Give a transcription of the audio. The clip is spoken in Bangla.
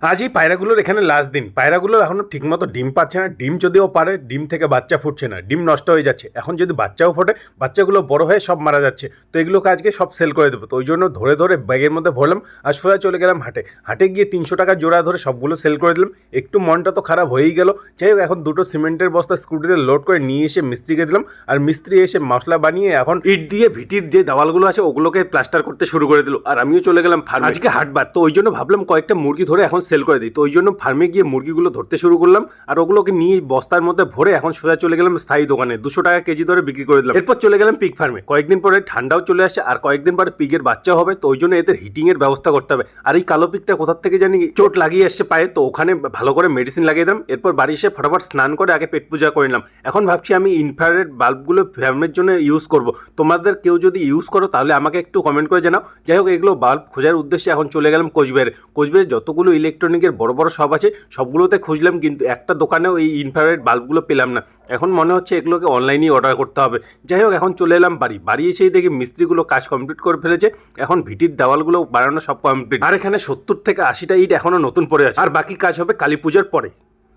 আজ এই পায়রাগুলোর এখানে লাস্ট দিন। পায়রাগুলো এখনো ঠিকমতো ডিম পাচ্ছে না। ডিম যদিও পারে, ডিম থেকে বাচ্চা ফুটছে না, ডিম নষ্ট হয়ে যাচ্ছে। এখন যদি বাচ্চাও ফোটে, বাচ্চাগুলো বড় হয়ে সব মারা যাচ্ছে। তো এগুলোকে আজকে সব সেল করে দেবো। তো ওই জন্য ধরে ধরে ব্যাগের মধ্যে ভরলাম আর সোজা চলে গেলাম হাটে। হাটে গিয়ে 300 টাকা জোড়া ধরে সবগুলো সেল করে দিলাম। একটু মনটা তো খারাপ হয়েই গেল। যাই হোক, এখন দুটো সিমেন্টের বস্তা স্কুটিতে লোড করে নিয়ে এসে মিস্ত্রিকে দিলাম। আর মিস্ত্রি এসে মশলা বানিয়ে এখন ইট দিয়ে ভিটির যে দেওয়ালগুলো আছে ওগুলোকে প্লাস্টার করতে শুরু করে দিল। আর আমিও চলে গেলাম ফার্মে। আজকে হাটবার, তো ওই জন্য ভাবলাম কয়েকটা মুরগি ধরে এখন সেল করে দিই। তো ওই জন্য ফার্মে গিয়ে মুরগিগুলো ধরতে শুরু করলাম আর ওগুলোকে নিয়ে বস্তার মধ্যে ভরে এখন সোজা চলে গেলাম স্থায়ী দোকানে। 200 টাকা কেজি ধরে বিক্রি করে দিলাম। এরপর চলে গেলাম পিগ ফার্মে। কয়েকদিন পরে ঠান্ডাও চলে আসে আর কয়েকদিন পরে পিগের বাচ্চা হবে। তো ওই জন্য এদের হিটিং এর ব্যবস্থা করতে হবে। আর এই কালো পিগটা কোথার থেকে জানি চোট লাগিয়ে আসছে পায়ে, তো ওখানে ভালো করে মেডিসিন লাগিয়ে দিলাম। এরপর বাড়ি এসে ফটাফট স্নান করে আগে পেট পূজা করে নিলাম। এখন ভাবছি আমি ইনফ্রারেড বাল্বগুলো ফার্মের জন্য ইউজ করব। তোমাদের কেউ যদি ইউজ করো তাহলে আমাকে একটু কমেন্ট করে জানাও। যাই হোক, এগুলো বাল্ব খোঁজার উদ্দেশ্যে এখন চলে গেলাম কোচবিহারে। কোচবিহারে যতগুলো ইলেকট্রনিকের বড় বড় শপ আছে সবগুলোতে খুঁজলাম, কিন্তু একটা দোকানেও এই ইনফ্রারেড বাল্বগুলো পেলাম না। এখন মনে হচ্ছে এগুলোকে অনলাইনেই অর্ডার করতে হবে। যাই হোক, এখন চলে এলাম বাড়ি এসেই দেখি মিস্ত্রিগুলো কাজ কমপ্লিট করে ফেলেছে। এখন ভিটির দেওয়ালগুলো বানানো সব কমপ্লিট। আর এখানে 70 থেকে 80টা ইট এখনো নতুন পড়ে আছে। আর বাকি কাজ হবে কালী পুজোর পরে।